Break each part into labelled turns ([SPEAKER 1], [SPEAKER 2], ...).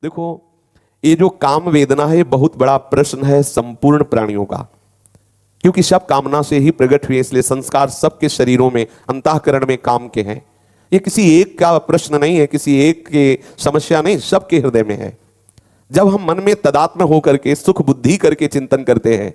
[SPEAKER 1] देखो, ये जो काम वेदना है, ये बहुत बड़ा प्रश्न है संपूर्ण प्राणियों का, क्योंकि सब कामना से ही प्रकट हुए, इसलिए संस्कार सबके शरीरों में, अंतःकरण में काम के हैं। ये किसी एक का प्रश्न नहीं है, किसी एक की समस्या नहीं, सबके हृदय में है। जब हम मन में तदात्म होकर के सुख बुद्धि करके चिंतन करते हैं,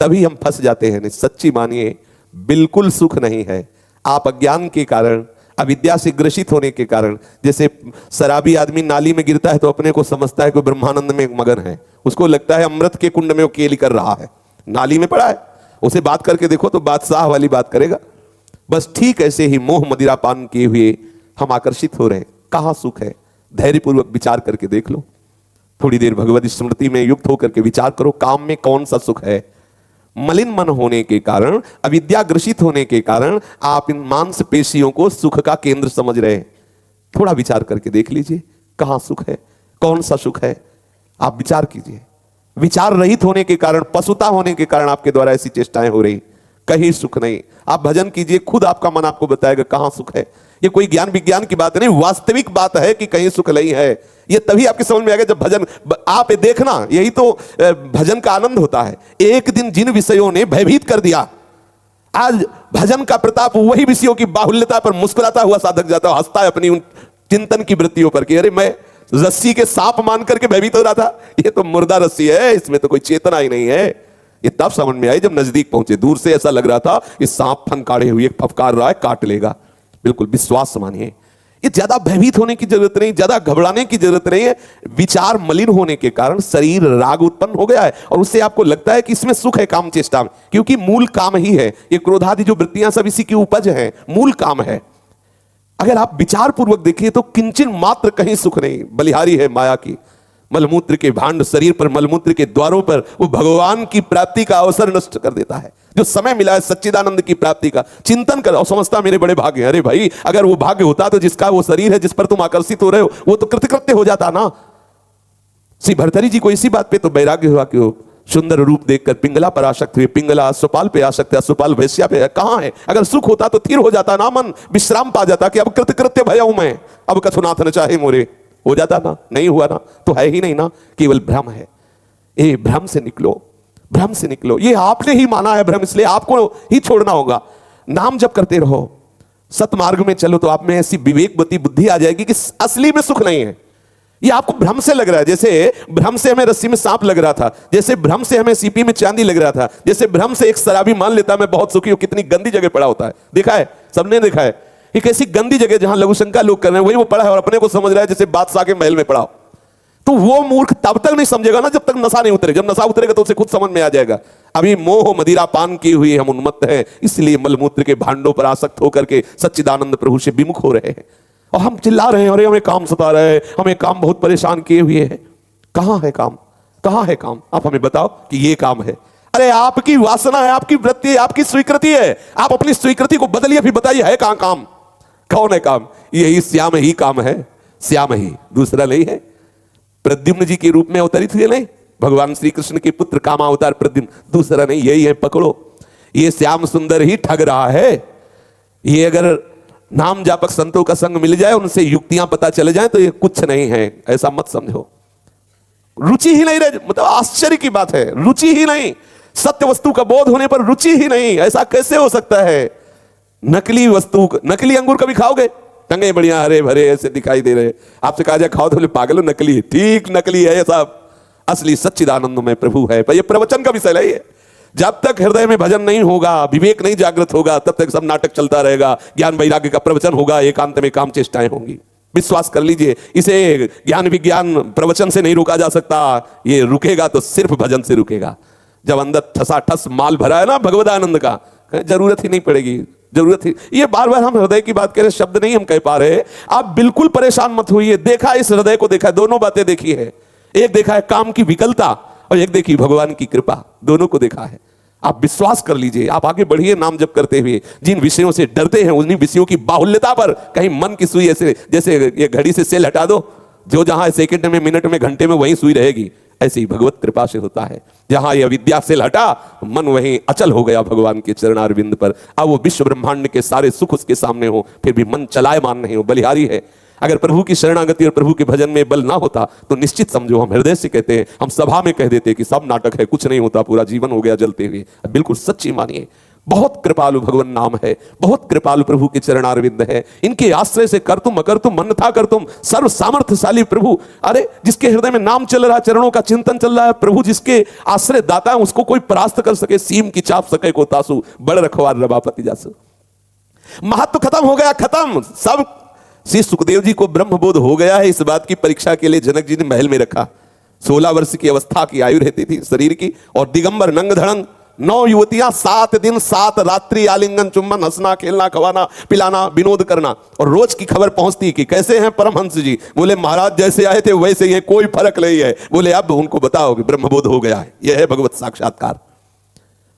[SPEAKER 1] तभी हम फंस जाते हैं। नहीं, सच्ची मानिए, बिल्कुल सुख नहीं है। आप अज्ञान के कारण, अविद्या से ग्रसित होने के कारण, जैसे शराबी आदमी नाली में गिरता है तो अपने को समझता है कि ब्रह्मानंद में मगन है, उसको लगता है अमृत के कुंड में वो केली कर रहा है, नाली में पड़ा है। उसे बात करके देखो तो बादशाह वाली बात करेगा। बस ठीक ऐसे ही मोह मदिरा पान किए हुए हम आकर्षित हो रहे हैं। कहां सुख है? धैर्यपूर्वक विचार करके देख लो। थोड़ी देर भगवत स्मृति में युक्त होकर के विचार करो, काम में कौन सा सुख है? मलिन मन होने के कारण, अविद्या ग्रसित होने के कारण आप इन मांस पेशियों को सुख का केंद्र समझ रहे हैं। थोड़ा विचार करके देख लीजिए, कहां सुख है, कौन सा सुख है? आप विचार कीजिए। विचार रहित होने के कारण, पशुता होने के कारण आपके द्वारा ऐसी चेष्टाएं हो रही, कहीं सुख नहीं। आप भजन कीजिए, खुद आपका मन आपको बताएगा कहां सुख है। ये कोई ज्ञान विज्ञान की बात नहीं, वास्तविक बात है कि कहीं सुख नहीं है। ये तभी आपके समझ में आएगा जब भजन आप देखना। यही तो भजन का आनंद होता है। एक दिन जिन विषयों ने भयभीत कर दिया, आज भजन का प्रताप वही विषयों की बाहुल्यता पर मुस्कुराता हुआ साधक जाता है, हंसता है अपनी उन चिंतन की वृत्तियों पर कि अरे मैं रस्सी के सांप मान करके भयभीत हो रहा था, ये तो मुर्दा रस्सी है, इसमें तो कोई चेतना ही नहीं है। ये तब समझ में आई जब नजदीक पहुंचे। दूर से ऐसा लग रहा था कि सांप फनकाड़े हुए फफकार रहा है, काट लेगा। बिल्कुल विश्वास मानिए, ये ज्यादा भयभीत होने की जरूरत नहीं, ज्यादा घबराने की जरूरत नहीं है। विचार मलिन होने के कारण शरीर राग उत्पन्न हो गया है और उससे आपको लगता है कि इसमें सुख है, काम चेष्टा में, क्योंकि मूल काम ही है। ये क्रोधादि जो वृत्तियां सब इसी की उपज है, मूल काम है। अगर आप विचार पूर्वक देखिए तो किंचन मात्र कहीं सुख नहीं। बलिहारी है माया की, मलमूत्र के भांड शरीर पर, मलमूत्र के द्वारों पर वो भगवान की प्राप्ति का अवसर नष्ट कर देता है। जो समय मिला है सच्चिदानंद की प्राप्ति का, चिंतन कर और समझता मेरे बड़े भाग्य। अरे भाई, अगर वो भाग्य होता तो जिसका वो शरीर है, जिस पर तुम आकर्षित हो रहे हो, वो तो कृतकृत्य हो जाता ना। श्री भर्तृहरि जी को इसी बात पे तो वैराग्य हुआ कि वो सुंदर रूप देखकर पिंगला पर आसक्त हुए, पिंगला अश्वपाल पे आसक्त है, अश्वपाल वैश्या पे है। कहां है? अगर सुख होता तो थिर हो जाता ना, मन विश्राम पा जाता कि अब कृतकृत्य भया हूं मैं, अब कथुनाथ न चाहे मोरे, हो जाता ना। नहीं हुआ ना, तो है ही नहीं ना, केवल भ्रम है। ये भ्रम से निकलो, भ्रम से निकलो। ये आपने ही माना है भ्रम, इसलिए आपको ही छोड़ना होगा। नाम जप करते रहो, सतमार्ग में चलो, तो आप में ऐसी विवेकवती बुद्धि आ जाएगी कि असली में सुख नहीं है। ये आपको भ्रम से लग रहा है। जैसे भ्रम से हमें रस्सी में सांप लग रहा था, जैसे भ्रम से हमें सीपी में चांदी लग रहा था, जैसे भ्रम से एक शराबी मान लेता मैं बहुत सुखी हूं। कितनी गंदी जगह पड़ा होता है, देखा है, सबने देखा है। एक ऐसी गंदी जगह जहां लघुशंका लोग कर रहे हैं, वही वो पड़ा है और अपने को समझ रहा है जैसे बादशाह के महल में पड़ा हो। तो वो मूर्ख तब तक नहीं समझेगा ना जब तक नशा नहीं उतरे। जब नशा उतरेगा तो उसे खुद समझ में आ जाएगा। अभी मोह मदिरा पान किए हुए हम उन्मत्त हैं, इसलिए मलमूत्र के भांडों पर आसक्त होकर के सच्चिदानंद प्रभु से विमुख हो रहे हैं। और हम चिल्ला रहे हैं, अरे हमें काम सता रहे हैं, हमें काम बहुत परेशान किए हुए है। कहां है काम? कहां है काम? आप हमें बताओ कि ये काम है। अरे आपकी वासना है, आपकी वृत्ति है, आपकी स्वीकृति है। आप अपनी स्वीकृति को बदलिए, फिर बताइए है कहां काम? कौन है काम? यही श्याम ही काम है, श्याम ही, दूसरा नहीं है। प्रद्युम्न जी के रूप में अवतरित हुए नहीं, भगवान श्री कृष्ण के पुत्र कामा अवतार प्रद्युम्न, दूसरा नहीं, यही है। पकड़ो, ये श्याम सुंदर ही ठग रहा है। ये अगर नाम जापक संतों का संग मिल जाए, उनसे युक्तियां पता चले जाए, तो ये कुछ नहीं है, ऐसा मत समझो। रुचि ही नहीं रहे, मतलब आश्चर्य की बात है, रुचि ही नहीं। सत्य वस्तु का बोध होने पर रुचि ही नहीं, ऐसा कैसे हो सकता है? नकली वस्तु, नकली अंगूर कभी खाओगे? टंगे बढ़िया हरे भरे ऐसे दिखाई दे रहे, आपसे कहा जाए खाओ तो बोले पागल हो, नकली। ठीक, नकली है ये सब, असली सच्चिदानंद में प्रभु है। पर ये प्रवचन का विषय नहीं है। जब तक हृदय में भजन नहीं होगा, विवेक नहीं जागृत होगा, तब तक सब नाटक चलता रहेगा। ज्ञान वैराग्य का प्रवचन होगा, एकांत में काम चेष्टाएं होंगी। विश्वास कर लीजिए, इसे ज्ञान विज्ञान प्रवचन से नहीं रोका जा सकता। ये रुकेगा तो सिर्फ भजन से रुकेगा। जब अंदर ठसाठस माल भरा है ना भगवदानंद का, जरूरत ही नहीं पड़ेगी, जरूरत ही। ये बार बार हम हृदय की बात करें, शब्द नहीं हम कह पा रहे। आप बिल्कुल परेशान मत होइए। देखा, इस हृदय को देखा, दोनों बातें देखी है। एक देखा है काम की विकलता और एक देखी भगवान की कृपा, दोनों को देखा है। आप विश्वास कर लीजिए, आप आगे बढ़िए नाम जप करते हुए। जिन विषयों से डरते हैं, उन्हीं विषयों की बाहुल्यता पर कहीं मन की सुई ऐसे, जैसे ये घड़ी से सेल हटा दो, जो जहां सेकंड में, मिनट में, घंटे में वहीं सुई रहेगी, ऐसे ही भगवत कृपा से होता है। जहां यह विद्या से हटा, मन वहीं अचल हो गया भगवान के चरणारविंद पर। अब वो विश्व ब्रह्मांड के सारे सुख उसके सामने हो, फिर भी मन चलायमान नहीं हो। बलिहारी है, अगर प्रभु की शरणागति और प्रभु के भजन में बल ना होता तो निश्चित समझो हम हृदय से कहते हैं, हम सभा में कह देते कि सब नाटक है, कुछ नहीं होता, पूरा जीवन हो गया जलते हुए। बिल्कुल सच्ची मानिए, बहुत कृपालु भगवान नाम है, बहुत कृपालु प्रभु के चरणारविंद है। इनके आश्रय से कर तुम अकर तुम अन्यथा कर तुम, सर्व सामर्थ्यशाली प्रभु। अरे जिसके हृदय में नाम चल रहा है, चरणों का चिंतन चल रहा है, प्रभु जिसके आश्रय दाता है, उसको कोई परास्त कर सके, सीम की चाप सके को तासु, बड़ रखवार रबापति जासु। महत्व खत्म हो गया, खत्म सब। श्री सुखदेव जी को ब्रह्म बोध हो गया है, इस बात की परीक्षा के लिए जनक जी ने महल में रखा। 16 वर्ष की अवस्था की आयु रहती थी शरीर की, और दिगंबर नंग धड़ंग 9 युवतियां, 7 दिन 7 रात्रि, आलिंगन चुंबन, हंसना खेलना खवाना पिलाना विनोद करना। और रोज की खबर पहुंचती कि कैसे हैं परमहंस जी। बोले महाराज जैसे आए थे वैसे ही है, कोई फर्क नहीं है। बोले अब उनको बताओ कि ब्रह्मबोध हो गया है, यह है भगवत साक्षात्कार।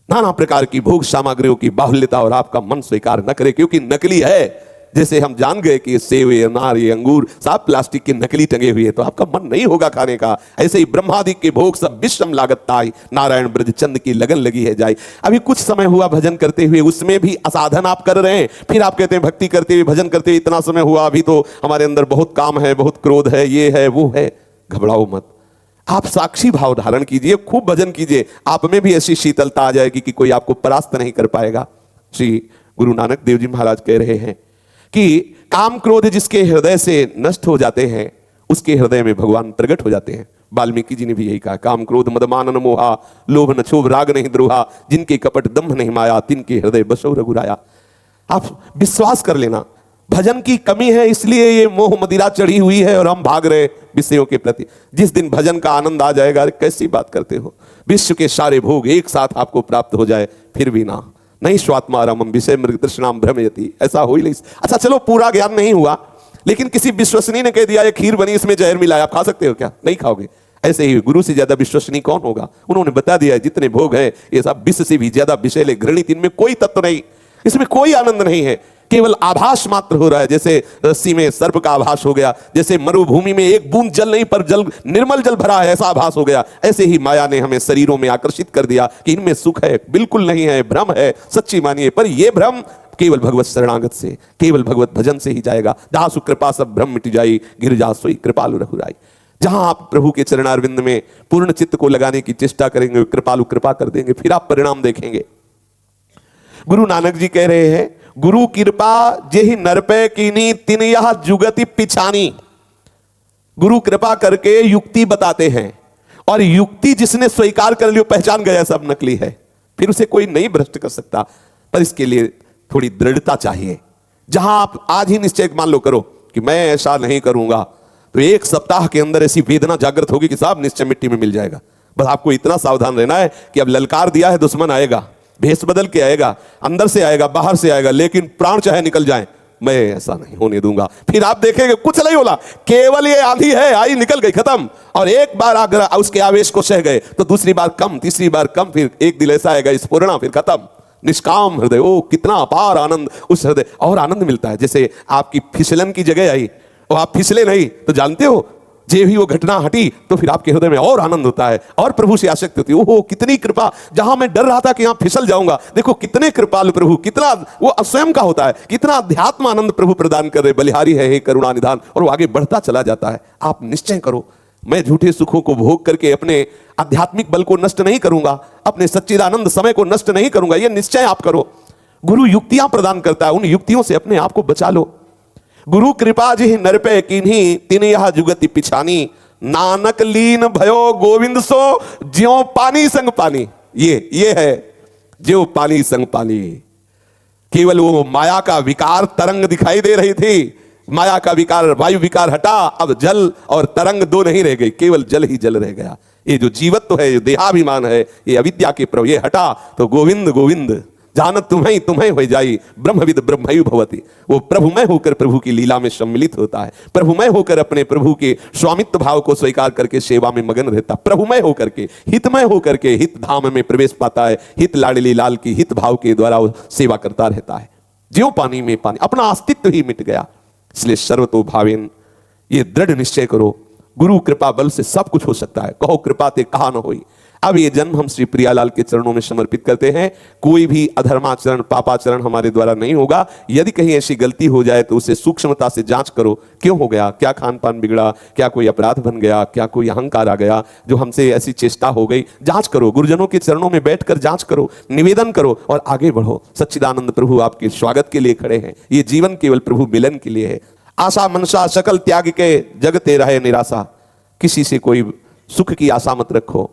[SPEAKER 1] नाना प्रकार की भोग सामग्रियों की बाहुल्यता और आपका मन स्वीकार न करे, क्योंकि नकली है। जैसे हम जान गए कि सेब, अनार, ये अंगूर सब प्लास्टिक के नकली टंगे हुए, तो आपका मन नहीं होगा खाने का। ऐसे ही ब्रह्मादि के भोग सब विश्रम लागत ताई, नारायण ब्रज चंद की लगन लगी है जाए। अभी कुछ समय हुआ भजन करते हुए, उसमें भी असाधन आप कर रहे हैं, फिर आप कहते हैं भक्ति करते हुए भजन करते हुए इतना समय हुआ, अभी तो हमारे अंदर बहुत काम है, बहुत क्रोध है, ये है वो है। घबराओ मत, आप साक्षी भाव धारण कीजिए, खूब भजन कीजिए, आप में भी ऐसी शीतलता आ जाएगी कि कोई आपको परास्त नहीं कर पाएगा। श्री गुरु नानक देव जी महाराज कह रहे हैं कि काम क्रोध जिसके हृदय से नष्ट हो जाते हैं, उसके हृदय में भगवान प्रकट हो जाते हैं। वाल्मीकि जी ने भी यही कहा, काम क्रोध मद मान न मोहा, लोभ न क्षोभ राग नहीं द्रोहा, जिनके कपट दंभ नहीं माया, तिनके हृदय बसो रघुराया। आप विश्वास कर लेना, भजन की कमी है इसलिए ये मोह मदिरा चढ़ी हुई है और हम भाग रहे विषयों के प्रति। जिस दिन भजन का आनंद आ जाएगा, अरे कैसी बात करते हो, विश्व के सारे भोग एक साथ आपको प्राप्त हो जाए फिर भी ना, नहीं स्वात्मारामम विषय मृग तृष्णाम भ्रमयति, ऐसा हो ही नहीं। अच्छा चलो पूरा ज्ञान नहीं हुआ, लेकिन किसी विश्वसनीय ने कह दिया ये खीर बनी इसमें जहर मिला है, आप खा सकते हो क्या? नहीं खाओगे। ऐसे ही गुरु से ज्यादा विश्वसनीय कौन होगा? उन्होंने बता दिया है जितने भोग हैं ये सब विष से भी ज्यादा विषैले घृणित, इनमें कोई तत्व नहीं, इसमें कोई आनंद नहीं है, केवल आभास मात्र हो रहा है। जैसे रस्सी में सर्प का आभास हो गया, जैसे मरुभूमि में एक बूंद जल नहीं पर जल निर्मल जल भरा है, ऐसा आभास हो गया। ऐसे ही माया ने हमें शरीरों में आकर्षित कर दिया कि इनमें सुख है, बिल्कुल नहीं है, भ्रम है। सच्ची मानिए, पर यह भ्रम केवल भगवत शरणागत से, केवल भगवत भजन से ही जाएगा। जहां सुकृपा सब भ्रम मिट जाई, गिर जा सोई कृपालु रघुराई। जहां आप प्रभु के चरणारविंद में पूर्ण चित्त को लगाने की चेष्टा करेंगे, कृपालु कृपा कर देंगे, फिर आप परिणाम देखेंगे। गुरु नानक जी कह रहे हैं, गुरु कृपा जेहि नरपे कीनी तिन यह जुगति पिछानी। गुरु कृपा करके युक्ति बताते हैं, और युक्ति जिसने स्वीकार कर लियो, पहचान गया सब नकली है, फिर उसे कोई नहीं भ्रष्ट कर सकता। पर इसके लिए थोड़ी दृढ़ता चाहिए। जहां आप आज ही निश्चय मान लो करो कि मैं ऐसा नहीं करूंगा, तो 1 सप्ताह के अंदर ऐसी वेदना जागृत होगी कि साहब निश्चय मिट्टी में मिल जाएगा। बस आपको इतना सावधान रहना है कि अब ललकार दिया है, दुश्मन आएगा, भेष बदल के आएगा, अंदर से आएगा, बाहर से आएगा, लेकिन प्राण चाहे निकल जाए, मैं ऐसा नहीं होने दूंगा। फिर आप देखेंगे कुछ नहीं होला, केवल ये आंधी है, आई निकल गई, खत्म। और एक बार अगर उसके आवेश को सह गए तो दूसरी बार कम, तीसरी बार कम, फिर एक दिल ऐसा आएगा स्फुरना, फिर खत्म। निष्काम हृदय, ओ कितना अपार आनंद उस हृदय, और आनंद मिलता है। जैसे आपकी फिसलन की जगह आई और आप फिसले नहीं, तो जानते हो जे भी वो घटना हटी तो फिर आपके हृदय में और आनंद होता है, और प्रभु से आसक्ति होती है। ओहो कितनी कृपा, जहां मैं डर रहा था कि यहां फिसल जाऊंगा, देखो कितने कृपालु प्रभु, कितना वो स्वयं का होता है, कितना अध्यात्म आनंद प्रभु प्रदान कर रहे, बलिहारी है हे करुणा निधान, और वो आगे बढ़ता चला जाता है। आप निश्चय करो, मैं झूठे सुखों को भोग करके अपने आध्यात्मिक बल को नष्ट नहीं करूंगा, अपने सच्चिदानंद समय को नष्ट नहीं करूंगा, यह निश्चय आप करो। गुरु युक्तियां प्रदान करता है, उन युक्तियों से अपने आप को बचा लो। गुरु कृपा जी नरपे कीन्ही तिन यह जुगति पिछानी, नानक लीन भयो गोविंद सो ज्यों पानी संग पानी। ये है ज्यों पानी संग पानी। केवल वो माया का विकार तरंग दिखाई दे रही थी, माया का विकार वायु विकार हटा, अब जल और तरंग दो नहीं रह गई, केवल जल ही जल रह गया। ये जो जीवत्व है, जो देहाभिमान है, ये अविद्या के प्रभु, ये हटा तो गोविंद गोविंद जानत तुम्हें तुम्हें हो जाई, ब्रह्मविद ब्रह्मयु भवति। वो प्रभुमय होकर प्रभु की लीला में सम्मिलित होता है, प्रभुमय होकर अपने प्रभु के स्वामित्व भाव को स्वीकार करके सेवा में मगन रहता, प्रभुमय होकर के, हितमय होकर के हित धाम में प्रवेश पाता है, हित लाडली लाल की हित भाव के द्वारा वो सेवा करता रहता है। ज्यों पानी में पानी, अपना अस्तित्व ही मिट गया। इसलिए सर्वतो भावेन ये दृढ़ निश्चय करो, गुरु कृपा बल से सब कुछ हो सकता है। कहो कृपा ते कहा न होई, अब ये जन्म हम श्री प्रियालाल के चरणों में समर्पित करते हैं। कोई भी अधर्माचरण पापाचरण हमारे द्वारा नहीं होगा। यदि कहीं ऐसी गलती हो जाए तो उसे सूक्ष्मता से जांच करो, क्यों हो गया, क्या खान पान बिगड़ा, क्या कोई अपराध बन गया, क्या कोई अहंकार आ गया जो हमसे ऐसी चेष्टा हो गई। जांच करो, गुरुजनों के चरणों में बैठकर जांच करो, निवेदन करो और आगे बढ़ो। सच्चिदानंद प्रभु आपके स्वागत के लिए खड़े हैं। ये जीवन केवल प्रभु मिलन के लिए है। आशा मनसा सकल त्याग के जगते रहे निराशा। किसी से कोई सुख की आशा मत रखो।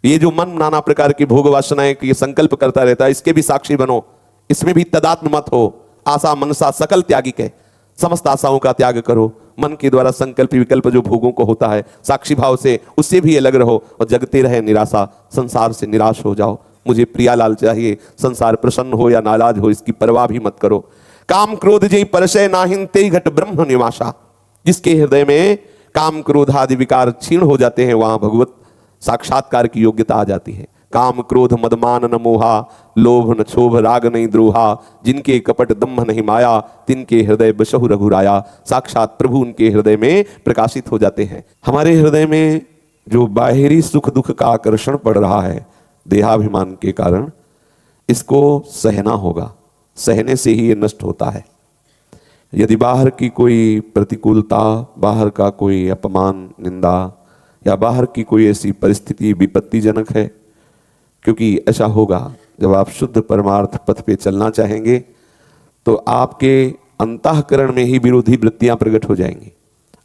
[SPEAKER 1] ये जो मन नाना प्रकार की भोग वासनाएं की संकल्प करता रहता है, इसके भी साक्षी बनो, इसमें भी तदात्म मत हो। आशा मनसा सकल त्यागी के, समस्त आशाओं का त्याग करो। मन के द्वारा संकल्प विकल्प जो भोगों को होता है, साक्षी भाव से उससे भी अलग रहो और जगते रहे निराशा। संसार से निराश हो जाओ। मुझे प्रियालाल चाहिए, संसार प्रसन्न हो या नाराज हो इसकी परवाह भी मत करो। काम क्रोध जय परसय नाहिन ते घट ब्रह्म निवासा। जिसके हृदय में काम क्रोध आदि विकार क्षीण हो जाते हैं, वहां भगवत साक्षात्कार की योग्यता आ जाती है। काम क्रोध मदमान न मोहा, लोभ न क्षोभ राग नहीं द्रोहा। जिनके कपट दम्भ नहीं माया, तिनके हृदय बसहु रघुराया। साक्षात प्रभु उनके हृदय में प्रकाशित हो जाते हैं। हमारे हृदय में जो बाहरी सुख दुख का आकर्षण पड़ रहा है देहाभिमान के कारण, इसको सहना होगा। सहने से ही ये नष्ट होता है। यदि बाहर की कोई प्रतिकूलता, बाहर का कोई अपमान निंदा या बाहर की कोई ऐसी परिस्थिति विपत्तिजनक है, क्योंकि ऐसा होगा जब आप शुद्ध परमार्थ पथ पे चलना चाहेंगे तो आपके अंतःकरण में ही विरोधी वृत्तियां प्रकट हो जाएंगी।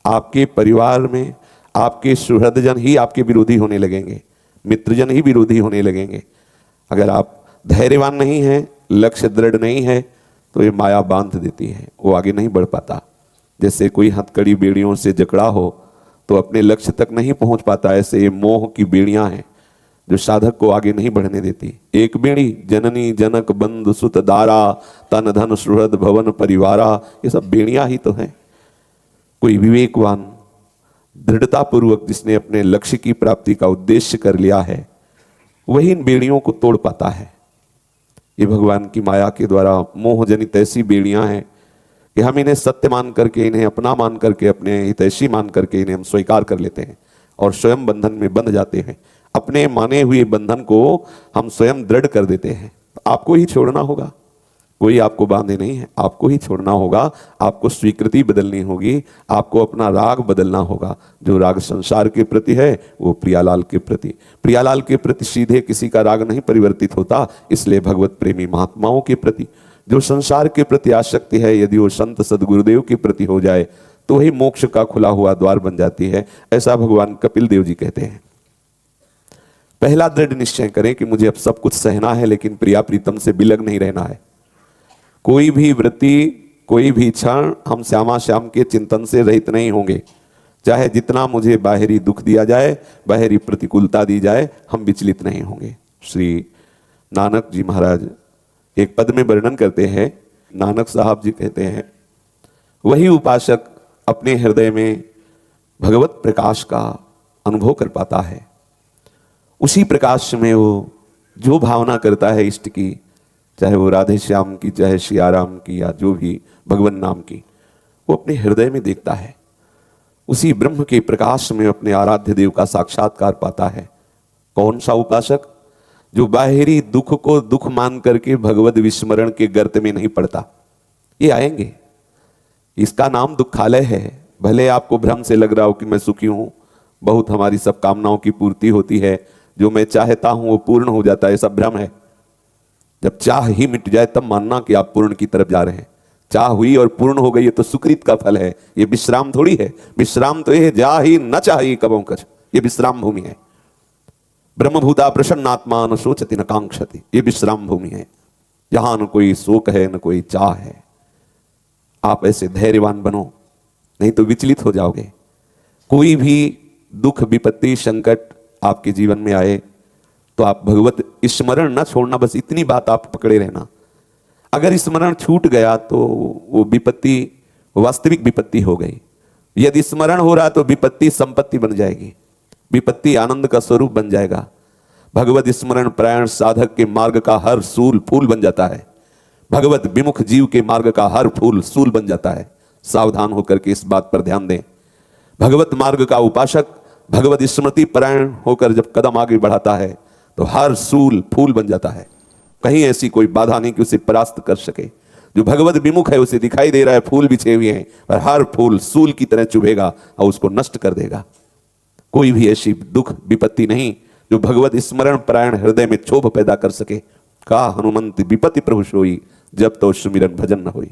[SPEAKER 1] आपके परिवार में आपके सुहृदजन ही आपके विरोधी होने लगेंगे, मित्रजन ही विरोधी होने लगेंगे। अगर आप धैर्यवान नहीं हैं, लक्ष्य दृढ़ नहीं है, तो ये माया बांध देती है, वो आगे नहीं बढ़ पाता। जैसे कोई हथकड़ी बेड़ियों से जकड़ा हो तो अपने लक्ष्य तक नहीं पहुंच पाता, ऐसे ये मोह की बेड़ियां हैं जो साधक को आगे नहीं बढ़ने देती। एक बेड़ी जननी जनक बंधु सुत दारा, तन धन सुहृद भवन परिवारा, ये सब बेड़ियां ही तो हैं। कोई विवेकवान दृढ़ता पूर्वक जिसने अपने लक्ष्य की प्राप्ति का उद्देश्य कर लिया है, वही इन बेड़ियों को तोड़ पाता है। ये भगवान की माया के द्वारा मोह जनित ऐसी बेड़ियां हैं कि हम इन्हें सत्य मान करके, इन्हें अपना मान करके, अपने हितैषी मान करके इन्हें हम स्वीकार कर लेते हैं और स्वयं बंधन में बंध जाते हैं। अपने माने हुए बंधन को हम स्वयं दृढ़ कर देते हैं। आपको ही छोड़ना होगा, कोई आपको बांधे नहीं है, आपको ही छोड़ना होगा। आपको स्वीकृति बदलनी होगी, आपको अपना राग बदलना होगा। जो राग संसार के प्रति है वो प्रियालाल के प्रति, प्रियालाल के प्रति सीधे किसी का राग नहीं परिवर्तित होता। इसलिए भगवत प्रेमी महात्माओं के प्रति जो संसार के प्रति आसक्ति है, यदि वो संत सदगुरुदेव के प्रति हो जाए तो वही मोक्ष का खुला हुआ द्वार बन जाती है। ऐसा भगवान कपिल देव जी कहते हैं। पहला दृढ़ निश्चय करें कि मुझे अब सब कुछ सहना है, लेकिन प्रिया प्रीतम से बिलग नहीं रहना है। कोई भी वृत्ति, कोई भी क्षण हम श्यामा श्याम के चिंतन से रहित नहीं होंगे। चाहे जितना मुझे बाहरी दुख दिया जाए, बाहरी प्रतिकूलता दी जाए, हम विचलित नहीं होंगे। श्री नानक जी महाराज एक पद में वर्णन करते हैं। नानक साहब जी कहते हैं, वही उपासक अपने हृदय में भगवत प्रकाश का अनुभव कर पाता है। उसी प्रकाश में वो जो भावना करता है इष्ट की, चाहे वो राधे श्याम की, चाहे सियाराम की, या जो भी भगवान नाम की, वो अपने हृदय में देखता है। उसी ब्रह्म के प्रकाश में अपने आराध्य देव का साक्षात्कार पाता है। कौन सा उपासक? जो बाहरी दुख को दुख मान करके भगवत विस्मरण के गर्त में नहीं पड़ता। ये आएंगे, इसका नाम दुखालय है। भले आपको भ्रम से लग रहा हो कि मैं सुखी हूं, बहुत हमारी सब कामनाओं की पूर्ति होती है, जो मैं चाहता हूं वो पूर्ण हो जाता है, सब भ्रम है। जब चाह ही मिट जाए तब मानना कि आप पूर्ण की तरफ जा रहे हैं। चाह हुई और पूर्ण हो गई, ये तो सुकृत का फल है, ये विश्राम थोड़ी है। विश्राम तो ये जा ही न चाहिए कबों कछ, ये विश्राम भूमि है। ब्रह्मभूता प्रसन्नात्मा न सोचति न कांक्षति, ये विश्राम भूमि है, जहां न कोई शोक है न कोई चाह है। आप ऐसे धैर्यवान बनो, नहीं तो विचलित हो जाओगे। कोई भी दुख विपत्ति संकट आपके जीवन में आए तो आप भगवत स्मरण न छोड़ना, बस इतनी बात आप पकड़े रहना। अगर स्मरण छूट गया तो वो विपत्ति वास्तविक विपत्ति हो गई। यदि स्मरण हो रहा तो विपत्ति संपत्ति बन जाएगी, विपत्ति आनंद का स्वरूप बन जाएगा। भगवत स्मरण प्रायण साधक के मार्ग का हर सूल फूल बन जाता है। भगवत विमुख जीव के मार्ग का हर फूल सूल बन जाता है। सावधान होकर के इस बात पर ध्यान दें। भगवत मार्ग का उपासक भगवत स्मृति परायण होकर जब कदम आगे बढ़ाता है तो हर सूल फूल बन जाता है। कहीं ऐसी कोई बाधा नहीं कि उसे परास्त कर सके। जो भगवत विमुख है उसे दिखाई दे रहा है फूल बिछे हुए हैं, पर हर फूल सूल की तरह चुभेगा और उसको नष्ट कर देगा। कोई भी ऐसी दुख विपत्ति नहीं जो भगवत स्मरण परायण हृदय में क्षोभ पैदा कर सके। का हनुमंत विपत्ति प्रभु सोई, जब तो सुमिरन भजन न होई।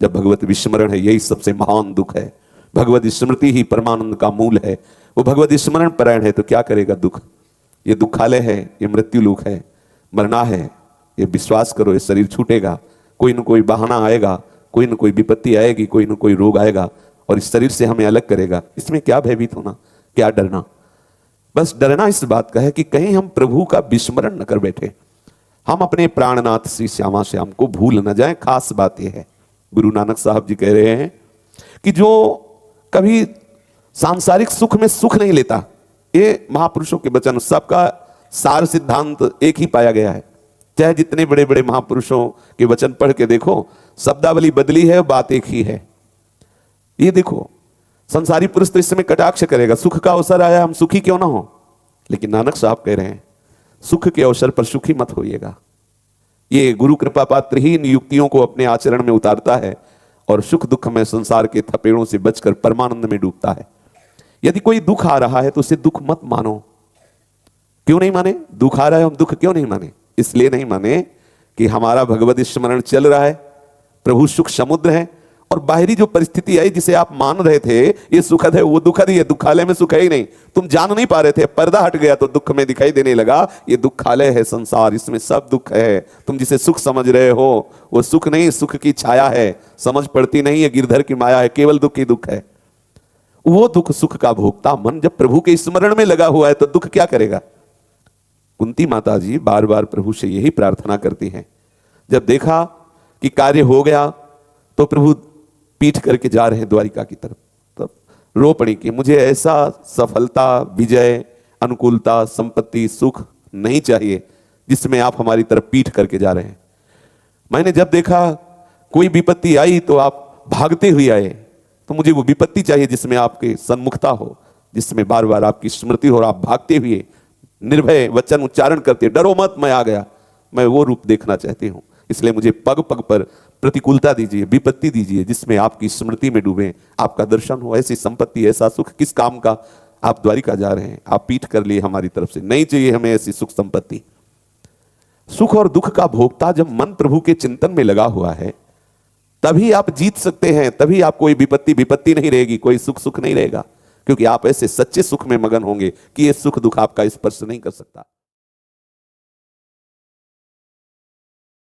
[SPEAKER 1] जब भगवत विस्मरण है यही सबसे महान दुख है। भगवत स्मृति ही परमानंद का मूल है। वो भगवत स्मरण परायण है तो क्या करेगा दुख। ये दुखालय है, ये मृत्यु लोक है, मरना है, ये विश्वास करो, ये शरीर छूटेगा, कोई न कोई बहाना आएगा, कोई न कोई विपत्ति आएगी, कोई न कोई रोग आएगा और इस शरीर से हमें अलग करेगा। इसमें क्या भयभीत होना, क्या डरना। बस डरना इस बात का है कि कहीं हम प्रभु का विस्मरण न कर बैठे, हम अपने प्राणनाथ श्री श्यामा श्याम को भूल न जाएं। खास बात यह है, गुरु नानक साहब जी कह रहे हैं कि जो कभी सांसारिक सुख में सुख नहीं लेता, ये महापुरुषों के वचन, सबका सार सिद्धांत एक ही पाया गया है। चाहे जितने बड़े बड़े महापुरुषों के वचन पढ़ के देखो, शब्दावली बदली है, बात एक ही है। ये देखो, संसारी पुरुष तो इस समय कटाक्ष करेगा, सुख का अवसर आया हम सुखी क्यों ना हो, लेकिन नानक साहब कह रहे हैं सुख के अवसर पर सुखी मत होइएगा। ये गुरु कृपा पात्र ही इन युक्तियों को अपने आचरण में उतारता है और सुख दुख में संसार के थपेड़ों से बचकर परमानंद में डूबता है। यदि कोई दुख आ रहा है तो उसे दुख मत मानो। क्यों नहीं माने? दुख आ रहा है हम दुख क्यों नहीं माने? इसलिए नहीं माने कि हमारा भगवत स्मरण चल रहा है, प्रभु सुख समुद्र है और बाहरी जो परिस्थिति आई जिसे आप मान रहे थे ये सुखद है, वो दुखद ही है। दुखालय में सुख है ही नहीं, तुम जान नहीं पा रहे थे, पर्दा हट गया तो दुख में दिखाई देने लगा। ये दुखालय है संसार, इसमें सब दुख है। तुम जिसे सुख समझ रहे हो वो सुख नहीं, सुख की छाया है, समझ पड़ती नहीं है, गिरधर की माया है, केवल दुख ही दुख है। वो दुख सुख का भोगता मन जब प्रभु के स्मरण में लगा हुआ है तो दुख क्या करेगा। कुंती माता जी बार बार प्रभु से यही प्रार्थना करती हैं। जब देखा कि कार्य हो गया तो प्रभु पीठ करके जा रहे हैं द्वारिका की तरफ, तब रो पड़ी कि मुझे ऐसा सफलता, विजय, अनुकूलता, संपत्ति, सुख नहीं चाहिए जिसमें आप हमारी तरफ पीठ करके जा रहे हैं। मैंने जब देखा कोई विपत्ति आई तो आप भागते हुए आए, तो मुझे वो विपत्ति चाहिए जिसमें आपके सन्मुखता हो, जिसमें बार बार आपकी स्मृति हो और आप भागते हुए निर्भय वचन उच्चारण करते, डरो मत मैं आ गया। मैं वो रूप देखना चाहती हूं। इसलिए मुझे पग पग पर प्रतिकूलता दीजिए, विपत्ति दीजिए जिसमें आपकी स्मृति में डूबे, आपका दर्शन हो। ऐसी संपत्ति, ऐसा सुख किस काम का। आप द्वारिका जा रहे हैं, आप पीठ कर लिए हमारी तरफ से, नहीं चाहिए हमें ऐसी सुख संपत्ति। सुख और दुख का भोगता जब मन प्रभु के चिंतन में लगा हुआ है तभी आप जीत सकते हैं, तभी आप कोई विपत्ति नहीं रहेगी, कोई सुख सुख नहीं रहेगा, क्योंकि आप ऐसे सच्चे सुख में मगन होंगे कि ये सुख दुख आपका स्पर्श नहीं कर सकता।